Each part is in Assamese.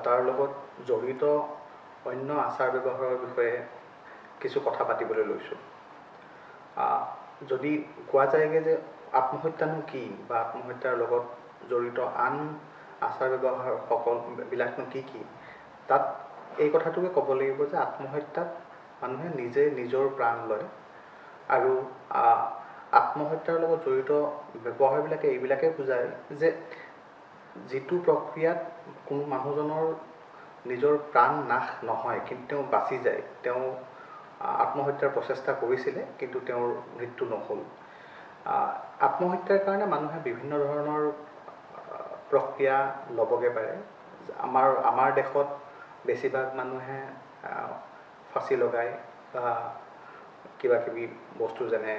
তাৰ লগত জড়িত অন্য আচাৰ ব্যৱহাৰৰ বিষয়ে কিছু কথা পাতিবলৈ লৈছোঁ। যদি কোৱা যায়গৈ যে আত্মহত্যানো কি বা আত্মহত্যাৰ লগত জড়িত আন আচাৰ ব্যৱহাৰ সকলবিলাকনো কি কি, তাত এই কথাটোকে ক'ব লাগিব যে আত্মহত্যাত মানুহে নিজে নিজৰ প্ৰাণ লয় আৰু আত্মহত্যাৰ লগত জড়িত ব্যৱহাৰবিলাকে এইবিলাকে বুজায় যে যিটো প্ৰক্ৰিয়াত কোনো মানুহজনৰ নিজৰ প্ৰাণ নাশ নহয় কিন্তু তেওঁ বাচি যায়, তেওঁ আত্মহত্যাৰ প্ৰচেষ্টা কৰিছিলে কিন্তু তেওঁৰ মৃত্যু নহ'ল। আত্মহত্যাৰ কাৰণে মানুহে বিভিন্ন ধৰণৰ প্ৰক্ৰিয়া ল'বগৈ পাৰে। আমাৰ দেশত বেছিভাগ মানুহে ফাঁচি লগায় বা কিবা কিবি বস্তু যেনে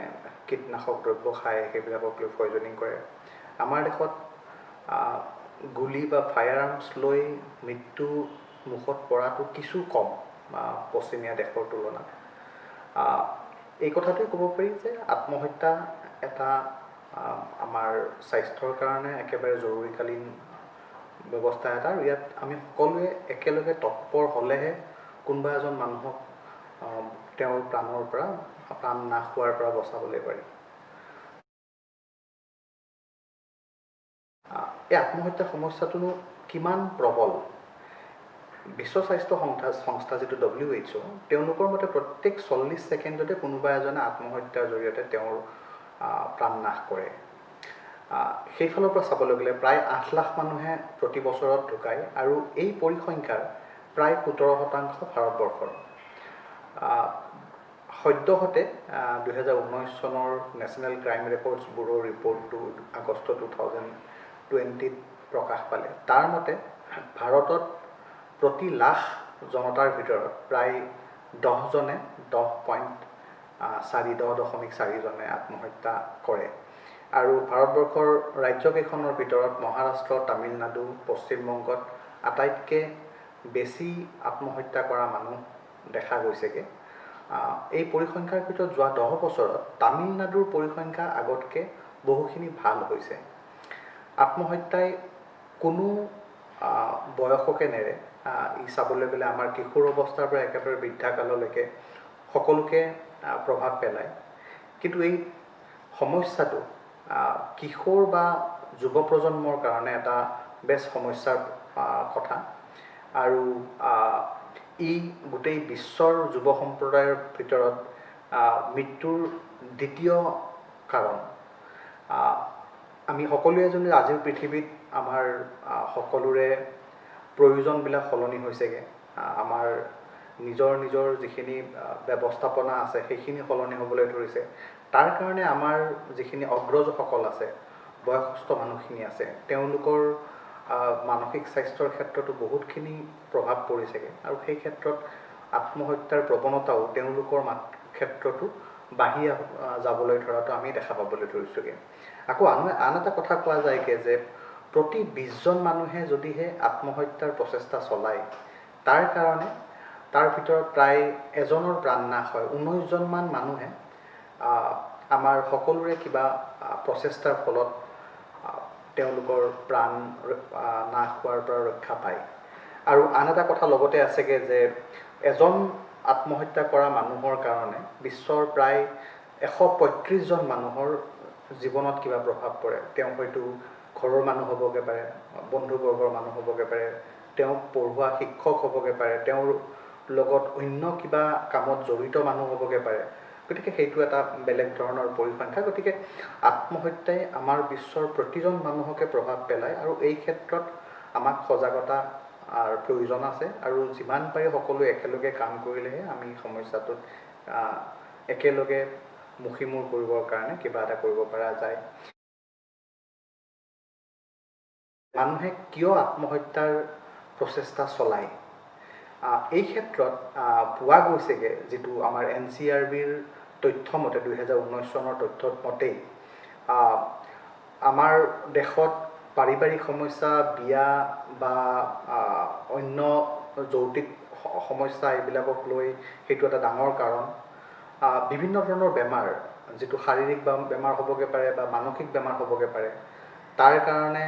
কীটনাশক দ্ৰব্য খায়, সেইবিলাকক লৈ পয়জনিং কৰে। আমাৰ দেশত গুলি বা ফায়াৰ আৰ্মছ লৈ মৃত্যু মুখত পৰাটো কিছু কম পশ্চিমীয়া দেশৰ তুলনাত। এই কথাটোৱে ক'ব পাৰি যে আত্মহত্যা এটা আমাৰ স্বাস্থ্যৰ কাৰণে একেবাৰে জৰুৰীকালীন ব্যৱস্থা এটা, আৰু ইয়াত আমি সকলোৱে একেলগে তৎপৰ হ'লেহে কোনোবা এজন মানুহক তেওঁৰ প্ৰাণ নাশ হোৱাৰ পৰা বচাবলৈ পাৰি। এই আত্মহত্যা সমস্যাটোনো কিমান প্ৰবল? বিশ্ব স্বাস্থ্য সংস্থা যিটো WHO, তেওঁলোকৰ মতে প্ৰত্যেক 40 ছেকেণ্ডতে কোনোবা এজনে আত্মহত্যাৰ জৰিয়তে তেওঁৰ প্ৰাণ নাশ কৰে। সেইফালৰ পৰা চাবলৈ গ'লে প্ৰায় 8 লাখ মানুহে প্ৰতি বছৰত ঢুকায় আৰু এই পৰিসংখ্যাৰ প্ৰায় 17% ভাৰতবৰ্ষৰ। সদ্যহতে 2019 চনৰ নেশ্যনেল ক্ৰাইম ৰেকৰ্ডছ ব্যুৰোৰ ৰিপৰ্টটো আগষ্ট 2020ত প্ৰকাশ পালে। তাৰ মতে ভাৰতত প্ৰতি লাখ জনতাৰ ভিতৰত প্ৰায় 10.4 জনে আত্মহত্যা কৰে। আৰু ভাৰতবৰ্ষৰ ৰাজ্যকেইখনৰ ভিতৰত মহাৰাষ্ট্ৰ, তামিলনাডু, পশ্চিমবংগত আটাইতকৈ বেছি আত্মহত্যা কৰা মানুহ দেখা গৈছেগৈ। এই পৰিসংখ্যাৰ ভিতৰত যোৱা 10 বছৰত তামিলনাডুৰ পৰিসংখ্যা আগতকৈ বহুখিনি ভাল হৈছে। আত্মহত্যাই কোনো বয়সকে নেৰে। ই চাবলৈ গ'লে আমাৰ কিশোৰ অৱস্থাৰ পৰা একেবাৰে বৃদ্ধাকাললৈকে সকলোকে প্ৰভাৱ পেলায়। কিন্তু এই সমস্যাটো কিশোৰ বা যুৱ প্ৰজন্মৰ কাৰণে এটা বেছ সমস্যাৰ কথা, আৰু ই গোটেই বিশ্বৰ যুৱ সম্প্ৰদায়ৰ ভিতৰত মৃত্যুৰ দ্বিতীয় কাৰণ। আমি সকলোৱে যদি আজিৰ পৃথিৱীত আমাৰ সকলোৰে প্ৰয়োজনবিলাক সলনি হৈছেগৈ, আমাৰ নিজৰ যিখিনি ব্যৱস্থাপনা আছে সেইখিনি সলনি হ'বলৈ ধৰিছে। তাৰ কাৰণে আমাৰ যিখিনি অগ্ৰজসকল আছে, বয়সস্থ মানুহখিনি আছে, তেওঁলোকৰ মানসিক স্বাস্থ্যৰ ক্ষেত্ৰতো বহুতখিনি প্ৰভাৱ পৰিছেগৈ, আৰু সেই ক্ষেত্ৰত আত্মহত্যাৰ প্ৰৱণতাও তেওঁলোকৰ ক্ষেত্ৰতো বাঢ়ি যাবলৈ ধৰাটো আমি দেখা পাবলৈ ধৰিছোঁগৈ। আকৌ আন এটা কথা কোৱা যায়গৈ যে প্ৰতি 20 জন মানুহে যদিহে আত্মহত্যাৰ প্ৰচেষ্টা চলায়, তাৰ ভিতৰত প্ৰায় এজনৰ প্ৰাণ নাশ হয়। 19 জনমান মানুহে আমাৰ সকলোৰে কিবা প্ৰচেষ্টাৰ ফলত তেওঁলোকৰ প্ৰাণ নাশ হোৱাৰ পৰা ৰক্ষা পায়। আৰু আন এটা কথা লগতে আছেগৈ যে এজন আত্মহত্যা কৰা মানুহৰ কাৰণে বিশ্বৰ প্ৰায় 135 জন মানুহৰ জীৱনত কিবা প্ৰভাৱ পৰে। তেওঁ হয়তো ঘৰৰ মানুহ হ'বগৈ পাৰে, বন্ধুবৰ্গৰ মানুহ হ'বগৈ পাৰে, তেওঁক পঢ়োৱা শিক্ষক হ'বগৈ পাৰে, তেওঁৰ লগত অন্য কিবা কামত জড়িত মানুহ হ'বগৈ পাৰে। গতিকে সেইটো এটা বেলেগ ধৰণৰ পৰিসংখ্যা। গতিকে আত্মহত্যাই আমাৰ বিশ্বৰ প্ৰতিজন মানুহকে প্ৰভাৱ পেলায়, আৰু এই ক্ষেত্ৰত আমাক সজাগতাৰ প্ৰয়োজন আছে। আৰু যিমান পাৰি সকলোৱে একেলগে কাম কৰিলেহে আমি সমস্যাটোত একেলগে মুখিমূৰ কৰিবৰ কাৰণে কিবা এটা কৰিব পৰা যায়। মানুহে কিয় আত্মহত্যাৰ প্ৰচেষ্টা চলায়? এই ক্ষেত্ৰত পোৱা গৈছেগৈ, যিটো আমাৰ NCRBৰ তথ্য মতে 2019 চনৰ তথ্য মতেই আমাৰ দেশত পাৰিবাৰিক সমস্যা, বিয়া বা অন্য যৌতিক সমস্যা, এইবিলাকক লৈ সেইটো এটা ডাঙৰ কাৰণ। বিভিন্ন ধৰণৰ বেমাৰ, যিটো শাৰীৰিক বেমাৰ হ'বগৈ পাৰে বা মানসিক বেমাৰ হ'বগৈ পাৰে, তাৰ কাৰণে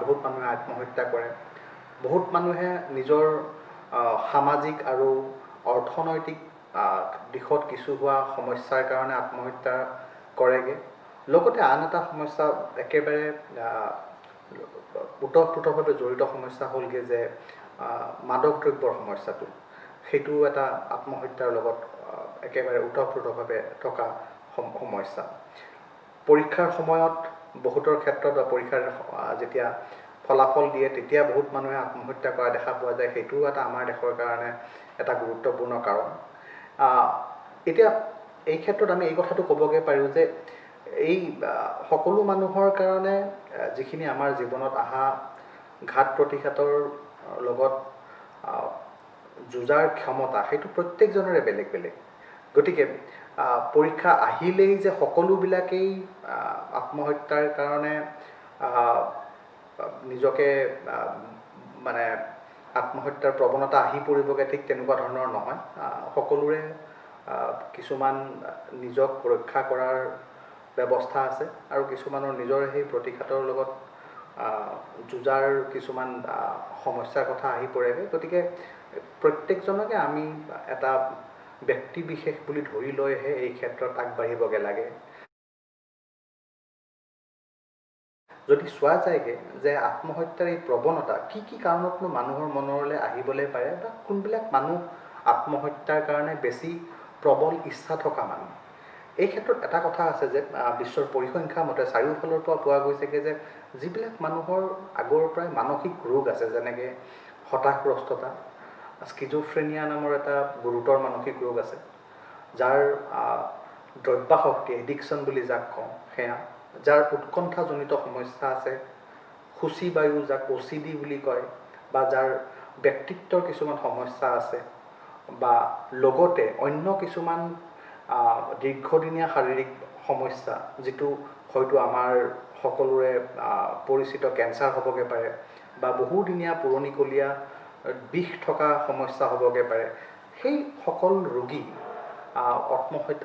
বহুত মানুহে আত্মহত্যা কৰে। বহুত মানুহে নিজৰ সামাজিক আৰু অৰ্থনৈতিক দিশত কিছু হোৱা সমস্যাৰ কাৰণে আত্মহত্যা কৰেগৈ। লগতে আন এটা সমস্যা একেবাৰে ওতঃপ্ৰোতভাৱে জড়িত সমস্যা হ'লগৈ যে মাদক দ্ৰব্যৰ সমস্যাটো। সেইটো এটা আত্মহত্যাৰ লগত একেবাৰে ওতঃপ্ৰোতভাৱে থকা সমস্যা। পৰীক্ষাৰ সময়ত বহুতৰ ক্ষেত্ৰত বা পৰীক্ষাৰ যেতিয়া ফলাফল দিয়ে তেতিয়া বহুত মানুহে আত্মহত্যা কৰা দেখা পোৱা যায়। সেইটোও এটা আমাৰ দেশৰ কাৰণে এটা গুৰুত্বপূৰ্ণ কাৰণ। এতিয়া এই ক্ষেত্ৰত আমি এই কথাটো ক'বগৈ পাৰোঁ যে এই সকলো মানুহৰ কাৰণে যিখিনি আমাৰ জীৱনত অহা ঘাত প্ৰতিঘাতৰ লগত যুঁজাৰ ক্ষমতা সেইটো প্ৰত্যেকজনৰে বেলেগ বেলেগ। গতিকে পৰীক্ষা আহিলেই যে সকলোবিলাকেই আত্মহত্যাৰ কাৰণে নিজকে মানে আত্মহত্যাৰ প্ৰৱণতা আহি পৰিবগৈ ঠিক তেনেকুৱা ধৰণৰ নহয়। সকলোৰে কিছুমান নিজক ৰক্ষা কৰাৰ ব্যৱস্থা আছে আৰু কিছুমানৰ নিজৰ সেই প্ৰতিঘাতৰ লগত যুঁজাৰ কিছুমান সমস্যাৰ কথা আহি পৰেগৈ। গতিকে প্ৰত্যেকজনকে আমি এটা ব্যক্তি বিশেষ বুলি ধৰি লৈহে এই ক্ষেত্ৰত আগবাঢ়িবগৈ লাগে। যদি চোৱা যায়গৈ যে আত্মহত্যাৰ এই প্ৰৱণতা কি কি কাৰণতনো মানুহৰ মনলৈ আহিবলৈ পাৰে বা কোনবিলাক মানুহ আত্মহত্যাৰ কাৰণে বেছি প্ৰবল ইচ্ছা থকা মানুহ, এই ক্ষেত্ৰত এটা কথা আছে যে বিশ্বৰ পৰিসংখ্যা মতে চাৰিওফালৰ পৰা পোৱা গৈছেগৈ যে যিবিলাক মানুহৰ আগৰ পৰাই মানসিক ৰোগ আছে, যেনেকৈ হতাশগ্ৰস্ততা, স্কিজোফ্ৰেনিয়া নামৰ এটা গুৰুতৰ মানসিক ৰোগ আছে, যাৰ দ্ৰব্যাসক্তি এডিকশ্যন বুলি যাক কওঁ সেয়া, যাৰ উৎকণ্ঠাজনিত সমস্যা আছে, সূচীবায়ু যাক OCD বুলি কয়, বা যাৰ ব্যক্তিত্বৰ কিছুমান সমস্যা আছে, বা লগতে অন্য কিছুমান দীৰ্ঘদিনীয়া শাৰীৰিক সমস্যা, যিটো হয়তো আমাৰ সকলোৰে পৰিচিত কেঞ্চাৰ হ'বগৈ পাৰে বা বহুদিনীয়া পুৰণিকলীয়া বিষ থকা সমস্যা হ'বগৈ পাৰে। সেই সকল ৰোগী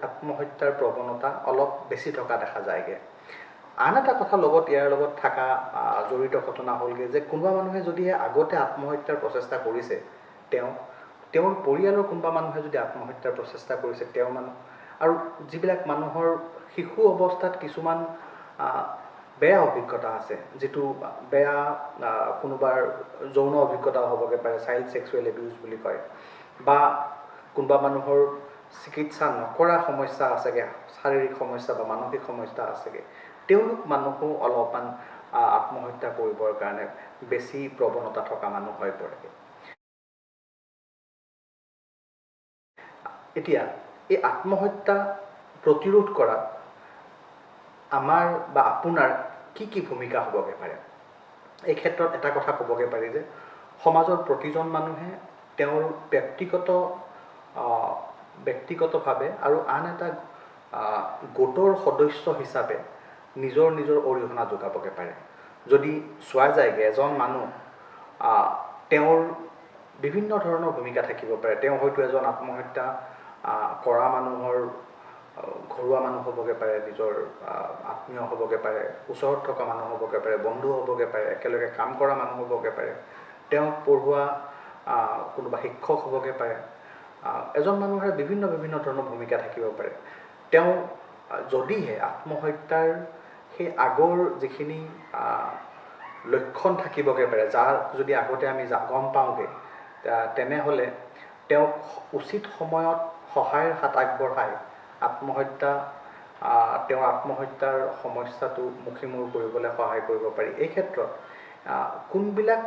আত্মহত্যাৰ প্ৰৱণতা অলপ বেছি থকা দেখা যায়গৈ। আন এটা কথা লগত ইয়াৰ লগত থকা জড়িত ঘটনা হ'লগৈ যে কোনোবা মানুহে যদিহে আগতে আত্মহত্যাৰ প্ৰচেষ্টা কৰিছে, তেওঁৰ পৰিয়ালৰ কোনোবা মানুহে যদি আত্মহত্যাৰ প্ৰচেষ্টা কৰিছে, তেওঁ মানুহ আৰু যিবিলাক মানুহৰ শিশু অৱস্থাত কিছুমান বেয়া অভিজ্ঞতা আছে, যিটো বেয়া কোনোবাৰ যৌন অভিজ্ঞতাও হ'বগৈ পাৰে, চাইল্ড ছেক্সুৱেল এবিউজ বুলি কয়, বা কোনোবা মানুহৰ চিকিৎসা নকৰা সমস্যা আছেগৈ, শাৰীৰিক সমস্যা বা মানসিক সমস্যা আছেগৈ, তেওঁলোক মানুহো অলপমান আত্মহত্যা কৰিবৰ কাৰণে বেছি প্ৰৱণতা থকা মানুহ হৈ পৰেগৈ। এতিয়া এই আত্মহত্যা প্ৰতিৰোধ কৰাত আমাৰ বা আপোনাৰ কি কি ভূমিকা হ'বগৈ পাৰে? এই ক্ষেত্ৰত এটা কথা ক'বগৈ পাৰি যে সমাজৰ প্ৰতিজন মানুহে তেওঁৰ ব্যক্তিগতভাৱে আৰু আন এটা গোটৰ সদস্য হিচাপে নিজৰ অৰিহণা যোগাবগৈ পাৰে। যদি চোৱা যায়গৈ এজন মানুহ তেওঁৰ বিভিন্ন ধৰণৰ ভূমিকা থাকিব পাৰে। তেওঁ হয়তো এজন আত্মহত্যা কৰা মানুহৰ ঘৰুৱা মানুহ হ'বগৈ পাৰে, নিজৰ আত্মীয় হ'বগৈ পাৰে, ওচৰত থকা মানুহ হ'বগৈ পাৰে, বন্ধু হ'বগৈ পাৰে, একেলগে কাম কৰা মানুহ হ'বগৈ পাৰে, তেওঁক পঢ়োৱা কোনোবা শিক্ষক হ'বগৈ পাৰে। এজন মানুহৰ বিভিন্ন ধৰণৰ ভূমিকা থাকিব পাৰে। তেওঁ যদিহে আত্মহত্যাৰ সেই আগৰ যিখিনি লক্ষণ থাকিবগৈ পাৰে, যাৰ যদি আগতে আমি গম পাওঁগৈ, তেনেহ'লে তেওঁক উচিত সময়ত সহায়ৰ হাত আগবঢ়াই তেওঁৰ আত্মহত্যাৰ সমস্যাটো মুখীমূৰ কৰিবলৈ সহায় কৰিব পাৰি। এই ক্ষেত্ৰত কোনবিলাক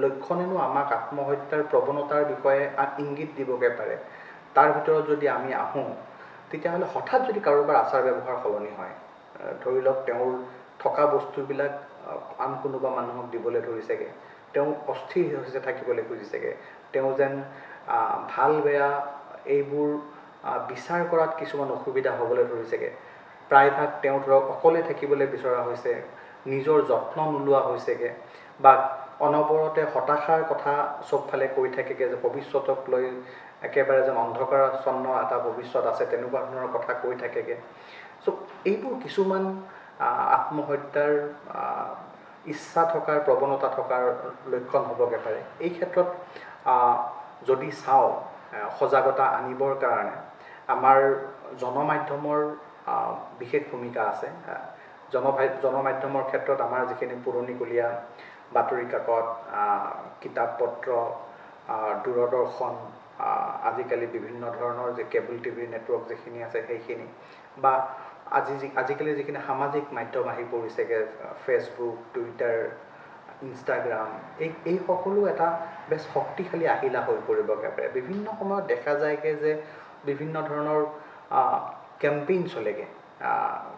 লক্ষণেনো আমাক আত্মহত্যাৰ প্ৰৱণতাৰ বিষয়ে ইংগিত দিবগৈ পাৰে, তাৰ ভিতৰত যদি আমি আহোঁ, তেতিয়াহ'লে হঠাৎ যদি কাৰোবাৰ আচাৰ ব্যৱহাৰ সলনি হয়, ধৰি লওক তেওঁৰ থকা বস্তুবিলাক আন কোনোবা মানুহক দিবলৈ ধৰিছেগৈ, তেওঁ অস্থিৰ হৈ থাকিবলৈ খুজিছেগৈ, তেওঁ যেন ভাল বেয়া এইবোৰ বিচাৰ কৰাত কিছুমান অসুবিধা হ'বলৈ ধৰিছেগৈ, প্ৰায়ভাগ তেওঁ ধৰক অকলে থাকিবলৈ বিচৰা হৈছে, নিজৰ যত্ন নোলোৱা হৈছেগৈ, বা অনবৰতে হতাশাৰ কথা চবফালে কৈ থাকেগৈ যে ভৱিষ্যতক লৈ একেবাৰে যেন অন্ধকাৰাচ্ছন্ন এটা ভৱিষ্যত আছে, তেনেকুৱা ধৰণৰ কথা কৈ থাকেগৈ। চ' এইবোৰ কিছুমান আত্মহত্যাৰ ইচ্ছা থকাৰ প্ৰৱণতা থকাৰ লক্ষণ হ'বগে পাৰে। এই ক্ষেত্ৰত যদি চাওঁ সজাগতা আনিবৰ কাৰণে আমাৰ জনমাধ্যমৰ বিশেষ ভূমিকা আছে। জনমাধ্যমৰ ক্ষেত্ৰত আমাৰ যিখিনি পুৰণিকলীয়া বাতৰি কাকত, কিতাপ পত্ৰ, দূৰদৰ্শন, আজিকালি বিভিন্ন ধৰণৰ যে কেবল টিভি নেটৱৰ্ক যিখিনি আছে সেইখিনি, বা আজিকালি যিখিনি সামাজিক মাধ্যম আহি পৰিছেগৈ, ফেচবুক, টুইটাৰ, ইনষ্টাগ্ৰাম, এই সকলো এটা বেছ শক্তিশালী আহিলা হৈ পৰিবগৈ পাৰে। বিভিন্ন সময়ত দেখা যায়গৈ যে বিভিন্ন ধৰণৰ কেম্পেইন চলেগৈ,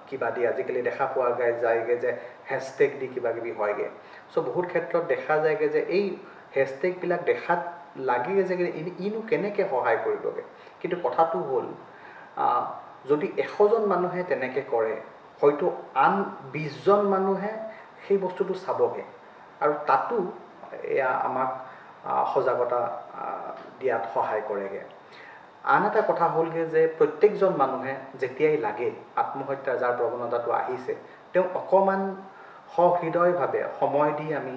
কিবা দি আজিকালি দেখা পোৱা যায়গৈ যে হেছটেগ দি কিবা কিবি হয়গৈ। চ' বহুত ক্ষেত্ৰত দেখা যায়গৈ যে এই হেছটেগবিলাক দেখাত লাগে যে ইনো কেনেকৈ সহায় কৰিবগৈ, কিন্তু কথাটো হ'ল যদি 100জন মানুহে তেনেকৈ কৰে, হয়তো আন 20জন মানুহে সেই বস্তুটো চাবগৈ, আৰু তাতো এয়া আমাক সজাগতা দিয়াত সহায় কৰেগৈ। আন এটা কথা হ'লগৈ যে প্ৰত্যেকজন মানুহে যেতিয়াই লাগে আত্মহত্যাৰ যাৰ প্ৰৱণতাটো আহিছে, তেওঁ অকণমান সহৃদয়ভাৱে সময় দি আমি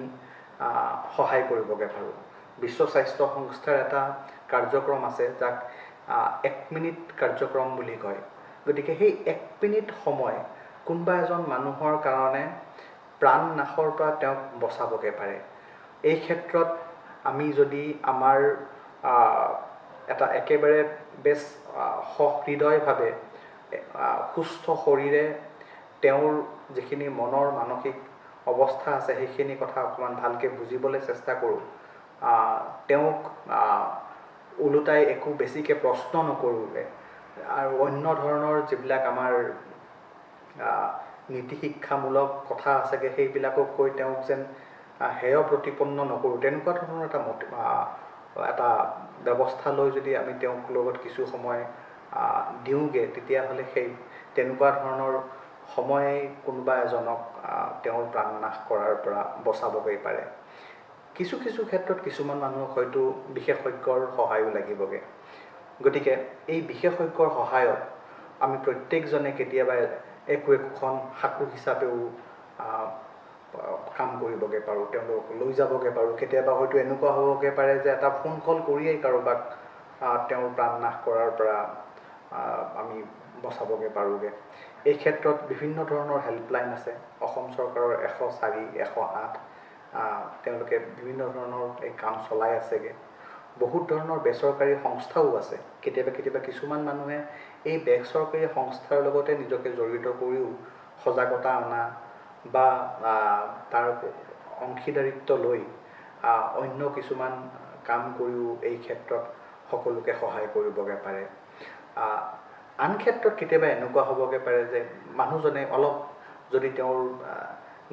সহায় কৰিবগৈ পাৰোঁ। বিশ্ব স্বাস্থ্য সংস্থাৰ এটা কাৰ্যক্ৰম আছে যাক 1 মিনিট কাৰ্যক্ৰম বুলি কয়। গতিকে সেই 1 মিনিট সময় কোনোবা এজন মানুহৰ কাৰণে প্ৰাণ নাশৰ পৰা তেওঁক বচাবগৈ পাৰে। এই ক্ষেত্ৰত আমি যদি আমাৰ এটা একেবাৰে বেছ সহৃদয়ভাৱে সুস্থ শৰীৰে তেওঁৰ যিখিনি মনৰ মানসিক অৱস্থা আছে সেইখিনি কথা অকণমান ভালকৈ বুজিবলৈ চেষ্টা কৰোঁ, তেওঁক ওলোটাই একো বেছিকৈ প্ৰশ্ন নকৰোঁগৈ, আৰু অন্য ধৰণৰ যিবিলাক আমাৰ নীতি শিক্ষামূলক কথা আছেগৈ সেইবিলাকক কৈ তেওঁক যেন হেয় প্ৰতিপন্ন নকৰোঁ, তেনেকুৱা ধৰণৰ এটা ব্যৱস্থা লৈ যদি আমি তেওঁক লগত কিছু সময় দিওঁগৈ, তেতিয়াহ'লে সেই তেনেকুৱা ধৰণৰ সময়ে কোনোবা এজনক তেওঁৰ প্ৰাণনাশ কৰাৰ পৰা বচাবগৈ পাৰে। কিছু ক্ষেত্ৰত কিছুমান মানুহক হয়তো বিশেষজ্ঞৰ সহায়ো লাগিবগৈ। গতিকে এই বিশেষজ্ঞৰ সহায়ত আমি প্ৰত্যেকজনে কেতিয়াবা একোখন সাঁকো হিচাপেও কাম কৰিবগৈ পাৰোঁ, তেওঁলোকক লৈ যাবগৈ পাৰোঁ। কেতিয়াবা হয়তো এনেকুৱা হ'বগৈ পাৰে যে এটা ফোন কল কৰিয়েই কাৰোবাক তেওঁৰ প্ৰাণনাশ কৰাৰ পৰা আমি বচাবগৈ পাৰোঁগৈ। এই ক্ষেত্ৰত বিভিন্ন ধৰণৰ হেল্পলাইন আছে। অসম চৰকাৰৰ 104, 108, তেওঁলোকে বিভিন্ন ধৰণৰ এই কাম চলাই আছেগৈ। বহুত ধৰণৰ বেচৰকাৰী সংস্থাও আছে। কেতিয়াবা কিছুমান মানুহে এই বেচৰকাৰী সংস্থাৰ লগতে নিজকে জড়িত কৰিও সজাগতা অনা বা তাৰ অংশীদাৰিত্ব লৈ অন্য কিছুমান কাম কৰিও এই ক্ষেত্ৰত সকলোকে সহায় কৰিবগৈ পাৰে। আন ক্ষেত্ৰত কেতিয়াবা এনেকুৱা হ'বগৈ পাৰে যে মানুহজনে অলপ যদি তেওঁৰ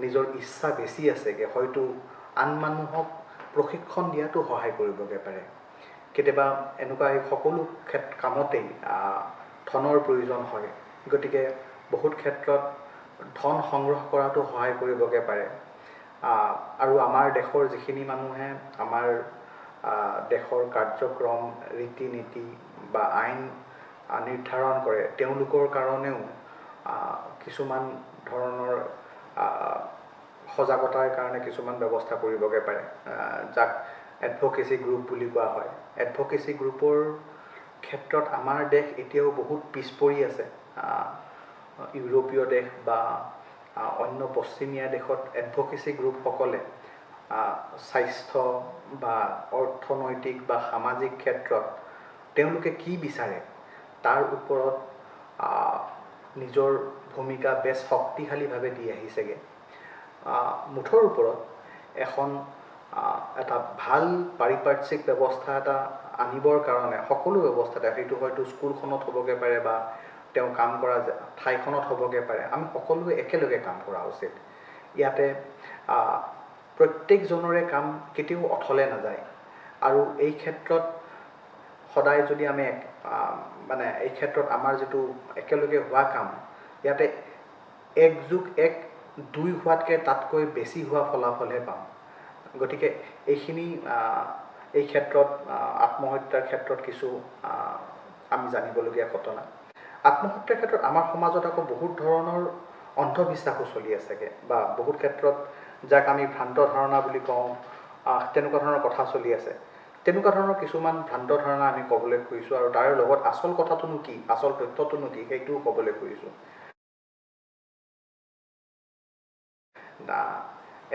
নিজৰ ইচ্ছা বেছি আছেগৈ, হয়তো আন মানুহক প্ৰশিক্ষণ দিয়াতো সহায় কৰিবগৈ পাৰে। কেতিয়াবা এনেকুৱা সকলো কামতেই ধনৰ প্ৰয়োজন হয়, গতিকে বহুত ক্ষেত্ৰত ধন সংগ্ৰহ কৰাটো সহায় কৰিবগৈ পাৰে। আৰু আমাৰ দেশৰ যিখিনি মানুহে আমাৰ দেশৰ কাৰ্যক্ৰম, ৰীতি নীতি বা আইন নিৰ্ধাৰণ কৰে, তেওঁলোকৰ কাৰণেও কিছুমান ধৰণৰ সজাগতাৰ কাৰণে কিছুমান ব্যৱস্থা কৰিবগৈ পাৰে, যাক এডভকেচি গ্ৰুপ বুলি কোৱা হয়। এডভকেচি গ্ৰুপৰ ক্ষেত্ৰত আমাৰ দেশ এতিয়াও বহুত পিছ পৰি আছে। ইউৰোপীয় দেশ বা অন্য পশ্চিমীয়া দেশত এডভকেচি গ্ৰুপসকলে স্বাস্থ্য বা অৰ্থনৈতিক বা সামাজিক ক্ষেত্ৰত তেওঁলোকে কি বিচাৰে তাৰ ওপৰত নিজৰ ভূমিকা বেছ শক্তিশালীভাৱে দি আহিছেগৈ। মুঠৰ ওপৰত এটা ভাল পাৰিপাৰ্শ্বিক ব্যৱস্থা এটা আনিবৰ কাৰণে সকলো ব্যৱস্থাতে, সেইটো হয়তো স্কুলখনত হ'বগৈ পাৰে বা তেওঁ কাম কৰা ঠাইখনত হ'বগৈ পাৰে, আমি সকলোৱে একেলগে কাম কৰা উচিত। ইয়াতে প্ৰত্যেকজনৰে কাম কেতিয়াও অথলে নাযায়, আৰু এই ক্ষেত্ৰত সদায় যদি আমি এই ক্ষেত্ৰত আমাৰ যিটো একেলগে হোৱা কাম, ইয়াতে 1+1=2 হোৱাতকৈ তাতকৈ বেছি হোৱা ফলাফলহে পাওঁ। গতিকে এই ক্ষেত্ৰত আত্মহত্যাৰ ক্ষেত্ৰত কিছু আমি জানিবলগীয়া ঘটনা। আত্মহত্যাৰ ক্ষেত্ৰত আমাৰ সমাজত আকৌ বহুত ধৰণৰ অন্ধবিশ্বাসো চলি আছেগৈ, বা বহুত ক্ষেত্ৰত যাক আমি ভ্ৰান্ত ধাৰণা বুলি কওঁ, তেনেকুৱা ধৰণৰ কথা চলি আছে। তেনেকুৱা ধৰণৰ কিছুমান ভ্ৰান্ত ধাৰণা আমি ক'বলৈ খুজিছোঁ, আৰু তাৰ লগত আচল কথাটোনো কি, আচল তথ্যটোনো কি, সেইটোও ক'বলৈ খুজিছোঁ।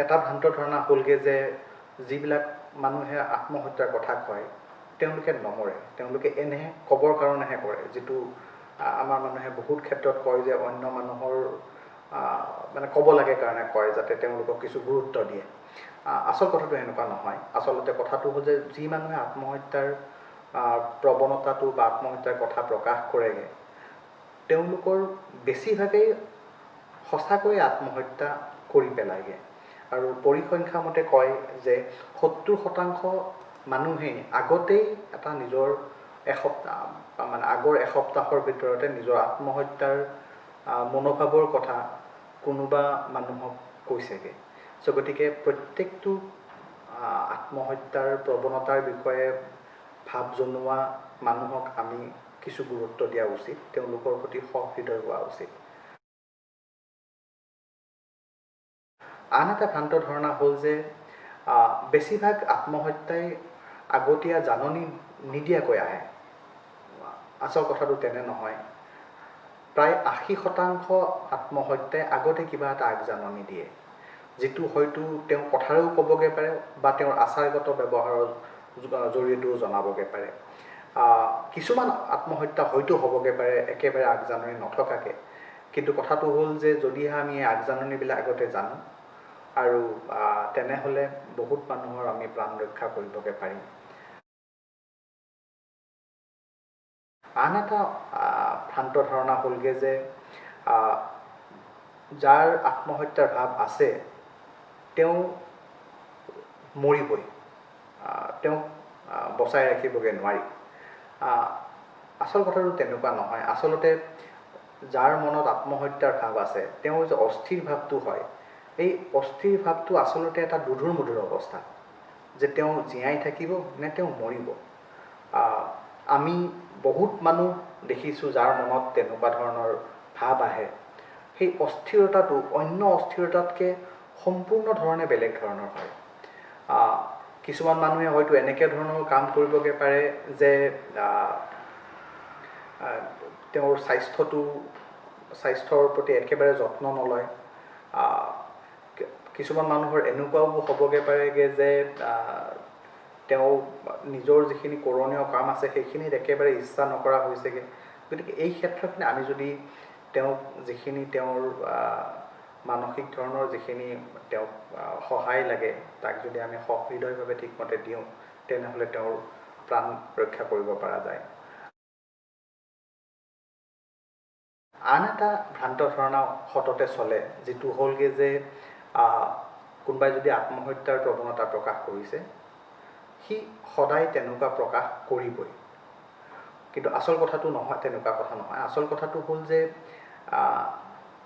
এটা ভ্ৰান্ত ধাৰণা হ'লগৈ যে যিবিলাক মানুহে আত্মহত্যাৰ কথা কয় তেওঁলোকে নমৰে, তেওঁলোকে এনেহে ক'বৰ কাৰণেহে কৰে, যিটো আমাৰ মানুহে বহুত ক্ষেত্ৰত কয় যে অন্য মানুহৰ মানে ক'ব লাগে কাৰণে কয়, যাতে তেওঁলোকক কিছু গুৰুত্ব দিয়ে। আচল কথাটো এনেকুৱা নহয়। আচলতে কথাটো হ'ল যে যি মানুহে আত্মহত্যাৰ প্ৰৱণতাটো বা আত্মহত্যাৰ কথা প্ৰকাশ কৰেগৈ তেওঁলোকৰ বেছিভাগেই সঁচাকৈ আত্মহত্যা কৰি পেলায়গৈ। আৰু পৰিসংখ্যা মতে কয় যে 70% মানুহেই আগতেই এটা নিজৰ আগৰ এসপ্তাহৰ ভিতৰতে নিজৰ আত্মহত্যাৰ মনোভাৱৰ কথা কোনোবা মানুহক কৈছেগৈ। গতিকে প্ৰত্যেকটো আত্মহত্যাৰ প্ৰৱণতাৰ বিষয়ে ভাৱ জনোৱা মানুহক আমি কিছু গুৰুত্ব দিয়া উচিত, তেওঁলোকৰ প্ৰতি সহৃদয় হোৱা উচিত। আন এটা ভ্ৰান্ত ধাৰণা হ'ল যে বেছিভাগ আত্মহত্যাই আগতীয়া জাননী নিদিয়াকৈ আহে। আচল কথাটো তেনে নহয়। প্ৰায় 80% আত্মহত্যাই আগতে কিবা এটা আগজাননী দিয়ে, যিটো হয়তো তেওঁ কথাৰেও ক'বগৈ পাৰে বা তেওঁৰ আচাৰগত ব্যৱহাৰৰ জৰিয়তেও জনাবগৈ পাৰে। কিছুমান আত্মহত্যা হয়তো হ'বগৈ পাৰে একেবাৰে আগজাননী নথকাকৈ। কিন্তু কথাটো হ'ল যে যদিহে আমি এই আগজাননীবিলাক আগতে জানো, আৰু তেনেহ'লে বহুত মানুহৰ আমি প্ৰাণ ৰক্ষা কৰিবগৈ পাৰিম। আন এটা ভ্ৰান্ত ধাৰণা হ'লগৈ যে যাৰ আত্মহত্যাৰ ভাৱ আছে তেওঁ মৰিবই, তেওঁক বচাই ৰাখিবগৈ নোৱাৰি। আচল কথাটো তেনেকুৱা নহয়। আচলতে যাৰ মনত আত্মহত্যাৰ ভাৱ আছে তেওঁৰ যে অস্থিৰ ভাৱটো হয়, এই অস্থিৰ ভাৱটো আচলতে এটা দুধুৰ মধুৰ অৱস্থা, যে তেওঁ জীয়াই থাকিব নে তেওঁ মৰিব। আমি বহুত মানুহ দেখিছোঁ যাৰ মনত তেনেকুৱা ধৰণৰ ভাৱ আহে। সেই অস্থিৰতাটো অন্য অস্থিৰতাতকৈ সম্পূৰ্ণ ধৰণে বেলেগ ধৰণৰ হয়। কিছুমান মানুহে হয়তো এনেকৈ ধৰণৰ কাম কৰিবগৈ পাৰে যে তেওঁৰ স্বাস্থ্যৰ প্ৰতি একেবাৰে যত্ন নলয়। কিছুমান মানুহৰ এনেকুৱাও হ'বগৈ পাৰেগৈ যে তেওঁ নিজৰ যিখিনি কৰণীয় কাম আছে সেইখিনিত একেবাৰে ইচ্ছা নকৰা হৈছেগৈ। গতিকে এই ক্ষেত্ৰখিনি আমি যদি তেওঁক যিখিনি তেওঁৰ মানসিক ধৰণৰ যিখিনি তেওঁক সহায় লাগে তাক যদি আমি সহৃদয়ভাৱে ঠিকমতে দিওঁ, তেনেহ'লে তেওঁৰ প্ৰাণ ৰক্ষা কৰিব পৰা যায়। আন এটা ভ্ৰান্ত ধাৰণা সততে চলে, যিটো হ'লগৈ যে কোনোবাই যদি আত্মহত্যাৰ প্ৰৱণতা প্ৰকাশ কৰিছে সি সদায় তেনেকুৱা প্ৰকাশ কৰিবই। কিন্তু আচল কথাটো নহয়, তেনেকুৱা কথা নহয়। আচল কথাটো হ'ল যে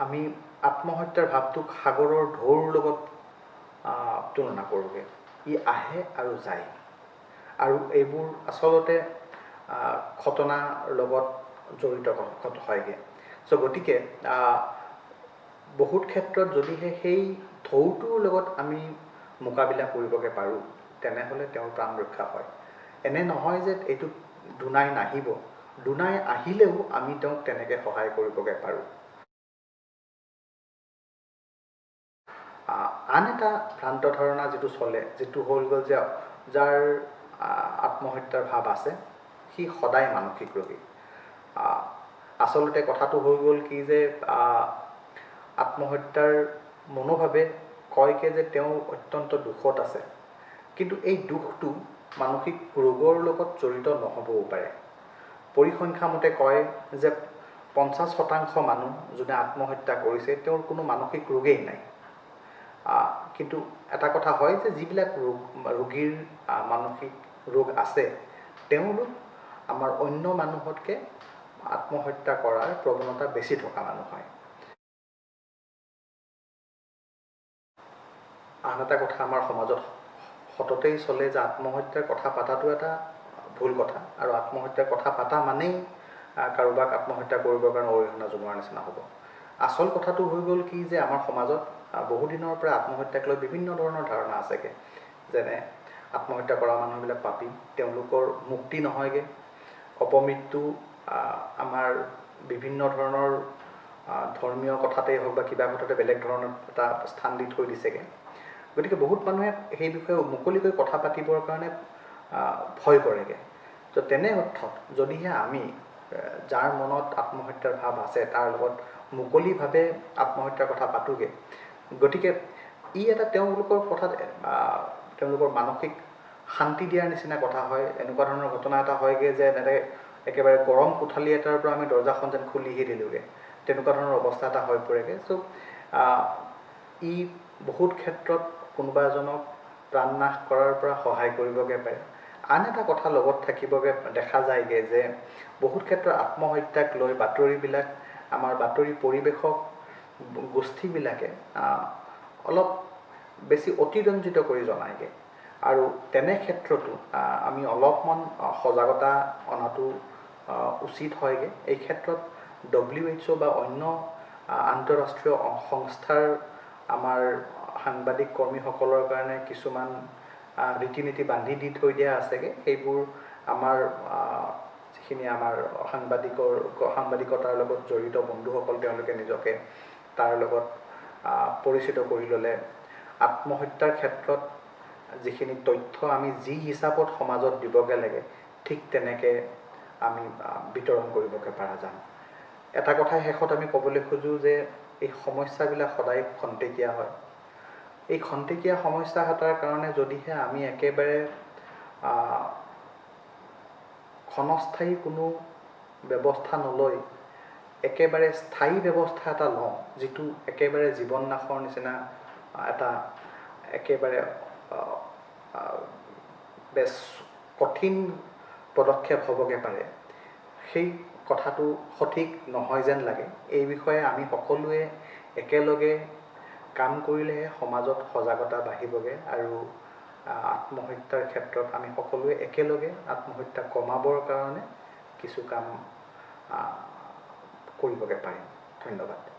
আমি আত্মহত্যাৰ ভাৱটোক সাগৰৰ ঢৌৰ লগত তুলনা কৰোঁগৈ। ই আহে আৰু যায়, আৰু এইবোৰ আচলতে ঘটনাৰ লগত জড়িত হয়গৈ। গতিকে বহুত ক্ষেত্ৰত যদিহে সেই ঢৌটোৰ লগত আমি মোকাবিলা কৰিবগৈ পাৰোঁ, তেনেহ'লে তেওঁৰ প্ৰাণ ৰক্ষা হয়। এনে নহয় যে এইটো দুনাই নাহিব, দুনাই আহিলেও আমি তেওঁক তেনেকৈ সহায় কৰিবগৈ পাৰোঁ। আন এটা ভ্ৰান্ত ধাৰণা যিটো চলে, যিটো হ'ল গ'ল যে যাৰ আত্মহত্যাৰ ভাৱ আছে সি সদায় মানসিক ৰোগী। আচলতে কথাটো হৈ গ'ল কি যে আত্মহত্যাৰ মনোভাৱে কয়গৈ যে তেওঁ অত্যন্ত দুখত আছে, কিন্তু এই দুখটো মানসিক ৰোগৰ লগত জড়িত নহ'বও পাৰে। পৰিসংখ্যা মতে কয় যে 50% মানুহ যোনে আত্মহত্যা কৰিছে তেওঁৰ কোনো মানসিক ৰোগেই নাই। কিন্তু এটা কথা হয় যে যিবিলাক ৰোগীৰ মানসিক ৰোগ আছে তেওঁলোক আমাৰ অন্য মানুহতকৈ আত্মহত্যা কৰাৰ প্ৰৱণতা বেছি থকা মানুহ হয়। আন এটা কথা আমাৰ সমাজত সততেই চলে যে আত্মহত্যাৰ কথা পতাটো এটা ভুল কথা, আৰু আত্মহত্যাৰ কথা পতা মানেই কাৰোবাক আত্মহত্যা কৰিবৰ কাৰণে অৰিহণা জনোৱাৰ নিচিনা হ'ব। আচল কথাটো হৈ গ'ল কি যে আমাৰ সমাজত বহুদিনৰ পৰা আত্মহত্যাক লৈ বিভিন্ন ধৰণৰ ধাৰণা আছেগৈ, যেনে আত্মহত্যা কৰা মানুহবিলাক পাপী, তেওঁলোকৰ মুক্তি নহয়গৈ, অপমৃত্যু আমাৰ বিভিন্ন ধৰণৰ ধৰ্মীয় কথাতেই হওক বা কিবা কথাতে বেলেগ ধৰণৰ এটা স্থান দি থৈ দিছেগৈ। গতিকে বহুত মানুহে সেই বিষয়ে মুকলিকৈ কথা পাতিবৰ কাৰণে ভয় কৰেগৈ। তো তেনে অৰ্থত যদিহে আমি যাৰ মনত আত্মহত্যাৰ ভাৱ আছে তাৰ লগত মুকলিভাৱে আত্মহত্যাৰ কথা পাতোগৈ, গতিকে ই এটা তেওঁলোকৰ কথাত তেওঁলোকৰ মানসিক শান্তি দিয়াৰ নিচিনা কথা হয়। এনেকুৱা ধৰণৰ ঘটনা এটা হয়গৈ যে এনেকৈ একেবাৰে গৰম কোঠালি এটাৰ পৰা আমি দৰ্জাখন যেন খুলিহে দিলোঁগৈ, তেনেকুৱা ধৰণৰ অৱস্থা এটা হৈ পৰেগৈ। চ' ই বহুত ক্ষেত্ৰত কোনোবা এজনক প্ৰাণনাশ কৰাৰ পৰা সহায় কৰিবগৈ পাৰে। আন এটা কথা লগত থাকিবগৈ দেখা যায়গৈ যে বহুত ক্ষেত্ৰত আত্মহত্যাক লৈ বাতৰিবিলাক আমাৰ বাতৰি পৰিৱেশক গোষ্ঠীবিলাকে অলপ বেছি অতিৰঞ্জিত কৰি জনায়গৈ, আৰু তেনে ক্ষেত্ৰতো আমি অলপমান সজাগতা অনাটো উচিত হয়গৈ। এই ক্ষেত্ৰত WHO বা অন্য আন্তঃৰাষ্ট্ৰীয় সংস্থাৰ আমাৰ সাংবাদিক কৰ্মীসকলৰ কাৰণে কিছুমান ৰীতি-নীতি বান্ধি দি থৈ দিয়া আছেগৈ। সেইবোৰ আমাৰ যিখিনি আমাৰ সাংবাদিকতাৰ লগত জড়িত বন্ধুসকল, তেওঁলোকে নিজকে তাৰ লগত পৰিচিত কৰি ল'লে আত্মহত্যাৰ ক্ষেত্ৰত যিখিনি তথ্য আমি যি হিচাপত সমাজত দিবগৈ লাগে, ঠিক তেনেকৈ আমি বিতৰণ কৰিবগৈ পৰা যাম। এটা কথাই শেষত আমি ক'বলৈ খোজোঁ যে এই সমস্যাবিলাক সদায় খন্তেকীয়া হয়। এই খন্তেকীয়া সমস্যা এটাৰ কাৰণে যদিহে আমি একেবাৰে ক্ষণস্থায়ী কোনো ব্যৱস্থা নলৈ একেবাৰে স্থায়ী ব্যৱস্থা এটা লওঁ, যিটো একেবাৰে জীৱন নাশৰ নিচিনা এটা একেবাৰে বেছ কঠিন পদক্ষেপ হ'বগৈ পাৰে, সেই কথাটো সঠিক নহয় যেন লাগে। এই বিষয়ে আমি সকলোৱে একেলগে কাম কৰিলেহে সমাজত সজাগতা বাঢ়িবগৈ, আৰু আত্মহত্যাৰ ক্ষেত্ৰত আমি সকলোৱে একেলগে আত্মহত্যা কমাবৰ কাৰণে কিছু কাম কৰিবগৈ পাৰিম। ধন্যবাদ।